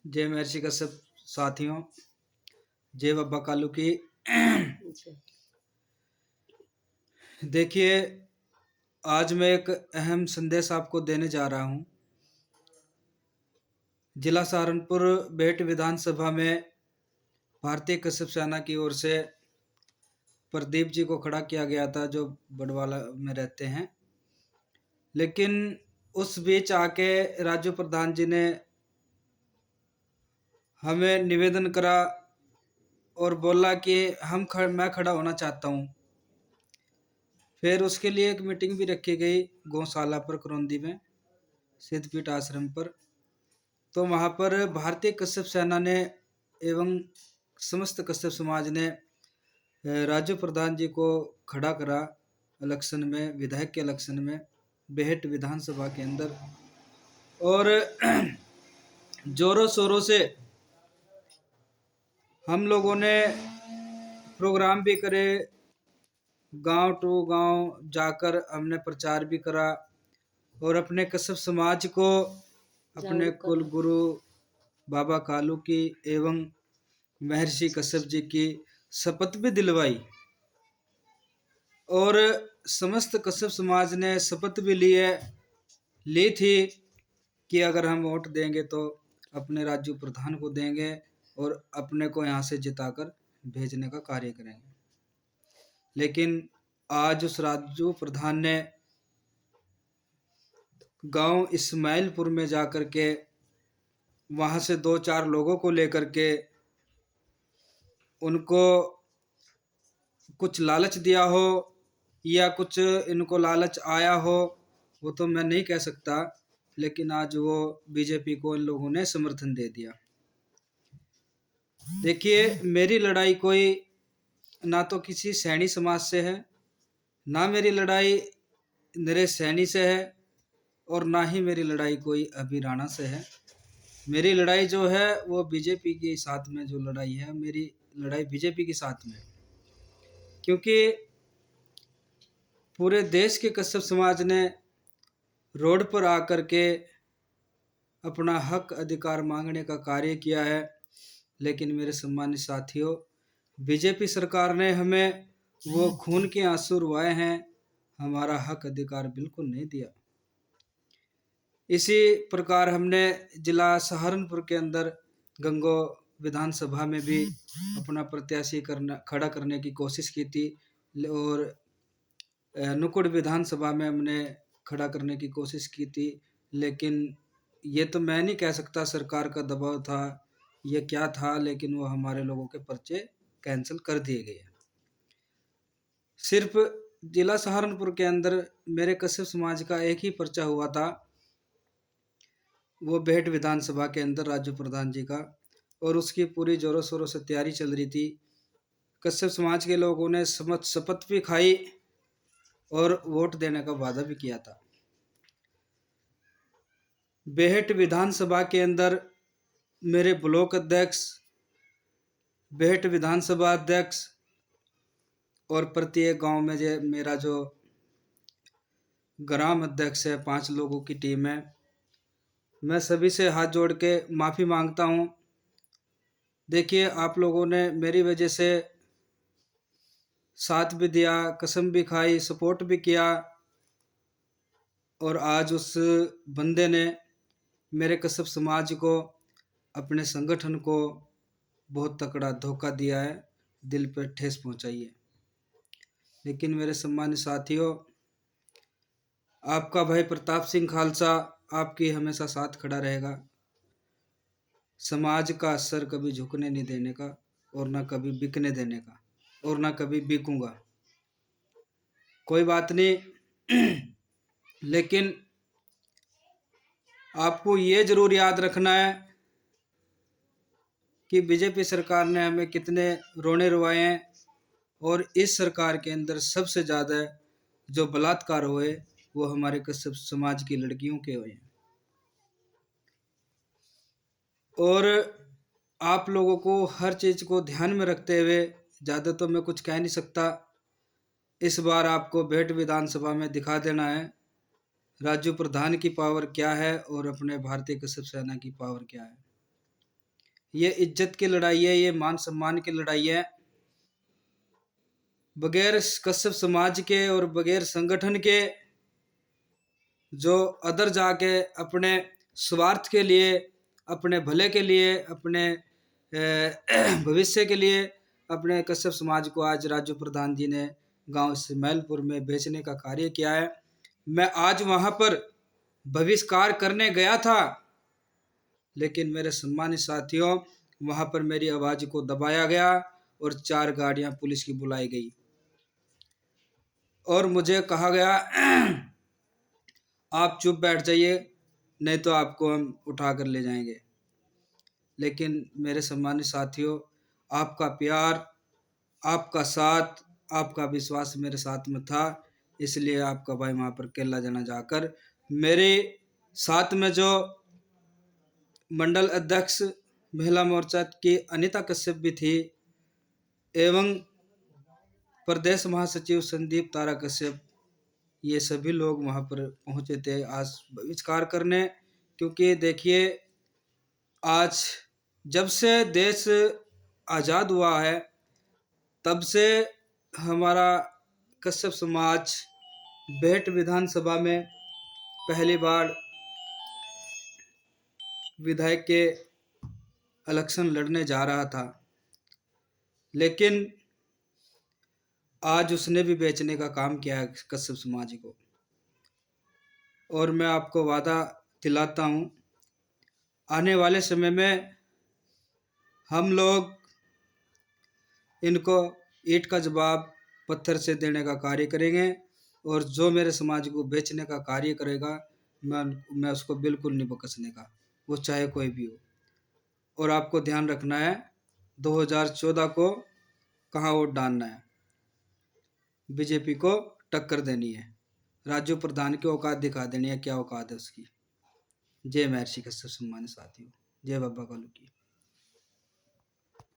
जय महर्षि कश्यप साथियों, जय बाबा कालू की। देखिए, आज मैं एक अहम संदेश आपको देने जा रहा हूं। जिला सहारनपुर बेट विधानसभा में भारतीय कश्यप सेना की ओर से प्रदीप जी को खड़ा किया गया था, जो बड़वाला में रहते हैं। लेकिन उस बीच आके राजू प्रधान जी ने हमें निवेदन करा और बोला कि मैं खड़ा होना चाहता हूं। फिर उसके लिए एक मीटिंग भी रखी गई गौशाला पर, करौंदी में, सिद्धपीठ आश्रम पर। तो वहाँ पर भारतीय कश्यप सेना ने एवं समस्त कश्यप समाज ने राजू प्रधान जी को खड़ा करा इलेक्शन में, विधायक के इलेक्शन में, बेहट विधानसभा के अंदर। और जोरों शोरों से हम लोगों ने प्रोग्राम भी करे, गांव टू गांव जाकर हमने प्रचार भी करा और अपने कश्यप समाज को अपने कुल गुरु बाबा कालू की एवं महर्षि कश्यप जी की शपथ भी दिलवाई। और समस्त कश्यप समाज ने शपथ भी ली थी कि अगर हम वोट देंगे तो अपने राजू प्रधान को देंगे और अपने को यहाँ से जिताकर भेजने का कार्य करेंगे। लेकिन आज उस राजू प्रधान ने गांव इस्माइलपुर में जाकर के वहाँ से 2-4 लोगों को लेकर के उनको कुछ लालच दिया हो या कुछ इनको लालच आया हो, वो तो मैं नहीं कह सकता। लेकिन आज वो बीजेपी को इन लोगों ने समर्थन दे दिया। देखिए, मेरी लड़ाई कोई ना तो किसी सैनी समाज से है, ना मेरी लड़ाई नरेश सैनी से है, और ना ही मेरी लड़ाई कोई अभी राणा से है। मेरी लड़ाई जो है वो बीजेपी के साथ में जो लड़ाई है, मेरी लड़ाई बीजेपी के साथ में। क्योंकि पूरे देश के कश्यप समाज ने रोड पर आकर के अपना हक अधिकार मांगने का कार्य किया है। लेकिन मेरे सम्मानित साथियों, बीजेपी सरकार ने हमें वो खून के आंसू रुआए हैं, हमारा हक अधिकार बिल्कुल नहीं दिया। इसी प्रकार हमने जिला सहारनपुर के अंदर गंगो विधानसभा में भी अपना प्रत्याशी खड़ा करने की कोशिश की थी और नुकुड़ विधानसभा में हमने खड़ा करने की कोशिश की थी। लेकिन ये तो मैं नहीं कह सकता सरकार का दबाव था ये क्या था, लेकिन वो हमारे लोगों के पर्चे कैंसिल कर दिए गए। सिर्फ जिला सहारनपुर के अंदर मेरे कश्यप समाज का एक ही पर्चा हुआ था, वो बेहट विधानसभा के अंदर राजू प्रधान जी का, और उसकी पूरी जोरों शोरों से तैयारी चल रही थी। कश्यप समाज के लोगों ने शपथ भी खाई और वोट देने का वादा भी किया था। बेहट विधानसभा के अंदर मेरे ब्लॉक अध्यक्ष, बेहट विधानसभा अध्यक्ष और प्रत्येक गांव में मेरा जो ग्राम अध्यक्ष है, 5 लोगों की टीम है। मैं सभी से हाथ जोड़ के माफ़ी मांगता हूं। देखिए, आप लोगों ने मेरी वजह से साथ भी दिया, कसम भी खाई, सपोर्ट भी किया, और आज उस बंदे ने मेरे कश्यप समाज को, अपने संगठन को बहुत तकड़ा धोखा दिया है, दिल पर ठेस पहुंचाई है। लेकिन मेरे सम्मानित साथियों, आपका भाई प्रताप सिंह खालसा आपकी हमेशा साथ खड़ा रहेगा। समाज का सर कभी झुकने नहीं देने का, और ना कभी बिकने देने का, और ना कभी बिकूंगा। कोई बात नहीं। लेकिन आपको ये जरूर याद रखना है कि बीजेपी सरकार ने हमें कितने रोने रुवाए हैं, और इस सरकार के अंदर सबसे ज़्यादा जो बलात्कार हुए वो हमारे कश्यप समाज की लड़कियों के हुए हैं। और आप लोगों को हर चीज़ को ध्यान में रखते हुए, ज़्यादा तो मैं कुछ कह नहीं सकता, इस बार आपको बेहट विधानसभा में दिखा देना है राजू प्रधान की पावर क्या है और अपने भारतीय कश्यप सेना की पावर क्या है। ये इज्जत की लड़ाई है, ये मान सम्मान की लड़ाई है। बगैर कश्यप समाज के और बगैर संगठन के जो अदर जाके अपने स्वार्थ के लिए, अपने भले के लिए, अपने भविष्य के लिए अपने कश्यप समाज को आज राजू प्रधान जी ने गांव सिमैलपुर में बेचने का कार्य किया है। मैं आज वहां पर बहिष्कार करने गया था, लेकिन मेरे सम्मानित साथियों, वहां पर मेरी आवाज को दबाया गया और 4 गाड़ियां पुलिस की बुलाई गई और मुझे कहा गया आप चुप बैठ जाइए, नहीं तो आपको हम उठा कर ले जाएंगे। लेकिन मेरे सम्मानित साथियों, आपका प्यार, आपका साथ, आपका विश्वास मेरे साथ में था, इसलिए आपका भाई वहाँ पर केला जना जाकर मेरे साथ में जो मंडल अध्यक्ष महिला मोर्चा की अनीता कश्यप भी थी एवं प्रदेश महासचिव संदीप तारा कश्यप, ये सभी लोग वहाँ पर पहुँचे थे आज बहिष्कार करने। क्योंकि देखिए, आज जब से देश आज़ाद हुआ है तब से हमारा कश्यप समाज बेहट विधानसभा में पहली बार विधायक के इलेक्शन लड़ने जा रहा था, लेकिन आज उसने भी बेचने का काम किया है कश्यप समाज को। और मैं आपको वादा दिलाता हूँ, आने वाले समय में हम लोग इनको ईंट का जवाब पत्थर से देने का कार्य करेंगे और जो मेरे समाज को बेचने का कार्य करेगा मैं उसको बिल्कुल नहीं बख्शने का, वो चाहे कोई भी हो। और आपको ध्यान रखना है 2014 को कहाँ वोट डालना है, बीजेपी को टक्कर देनी है, राजू प्रधान की औकात दिखा देनी है, क्या औकात है उसकी। जय महर्षि कश्यप सम्मानित साथियों, जय बाबा कालू की।